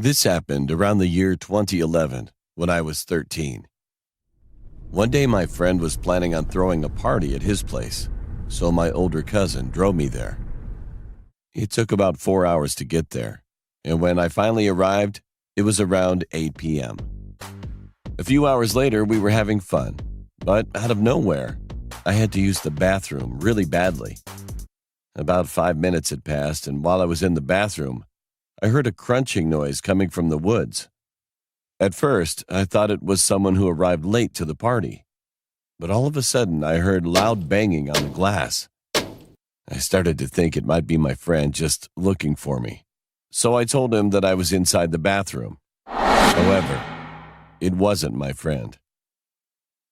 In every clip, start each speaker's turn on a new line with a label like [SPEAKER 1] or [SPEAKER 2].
[SPEAKER 1] This happened around the year 2011 when I was 13. One day my friend was planning on throwing a party at his place, so my older cousin drove me there. It took about 4 hours to get there, and when I finally arrived, it was around 8 p.m. A few hours later, we were having fun, but out of nowhere, I had to use the bathroom really badly. About 5 minutes had passed, and while I was in the bathroom, I heard a crunching noise coming from the woods. At first, I thought it was someone who arrived late to the party, but all of a sudden I heard loud banging on the glass. I started to think it might be my friend just looking for me, so I told him that I was inside the bathroom. However, it wasn't my friend.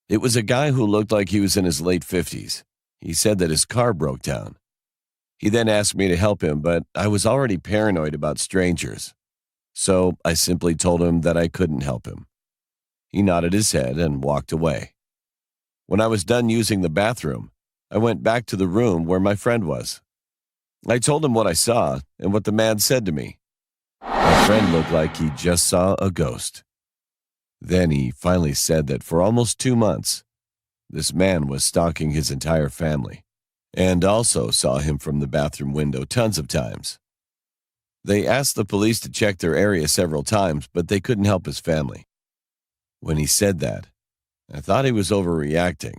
[SPEAKER 1] It was a guy who looked like he was in his late 50s. He said that his car broke down. He then asked me to help him, but I was already paranoid about strangers. So I simply told him that I couldn't help him. He nodded his head and walked away. When I was done using the bathroom, I went back to the room where my friend was. I told him what I saw and what the man said to me. My friend looked like he just saw a ghost. Then he finally said that for almost 2 months, this man was stalking his entire family and also saw him from the bathroom window tons of times. They asked the police to check their area several times, but they couldn't help his family. When he said that, I thought he was overreacting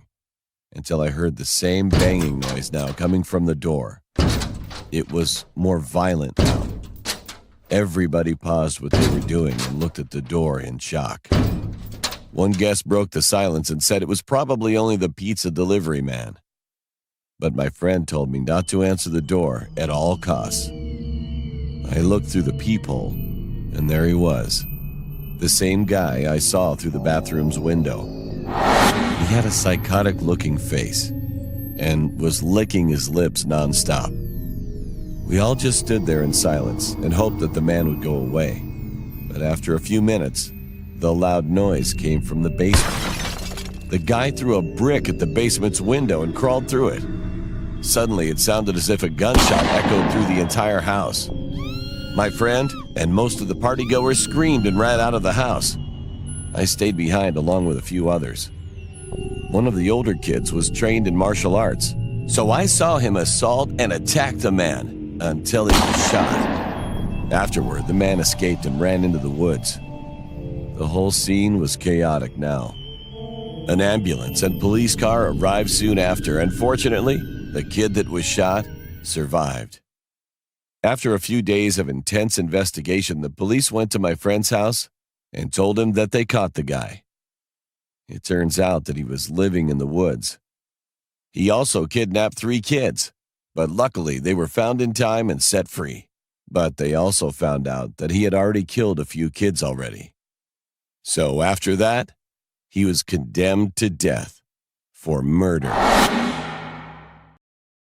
[SPEAKER 1] until I heard the same banging noise now coming from the door. It was more violent now. Everybody paused what they were doing and looked at the door in shock. One guest broke the silence and said it was probably only the pizza delivery man. But my friend told me not to answer the door at all costs. I looked through the peephole, and there he was, the same guy I saw through the bathroom's window. He had a psychotic-looking face and was licking his lips nonstop. We all just stood there in silence and hoped that the man would go away. But after a few minutes, the loud noise came from the basement. The guy threw a brick at the basement's window and crawled through it. Suddenly, it sounded as if a gunshot echoed through the entire house. My friend and most of the partygoers screamed and ran out of the house. I stayed behind along with a few others. One of the older kids was trained in martial arts, so I saw him assault and attack the man until he was shot. Afterward, the man escaped and ran into the woods. The whole scene was chaotic now. An ambulance and police car arrived soon after, and fortunately, the kid that was shot survived. After a few days of intense investigation, the police went to my friend's house and told him that they caught the guy. It turns out that he was living in the woods. He also kidnapped 3 kids, but luckily they were found in time and set free. But they also found out that he had already killed a few kids already. So after that, he was condemned to death for murder.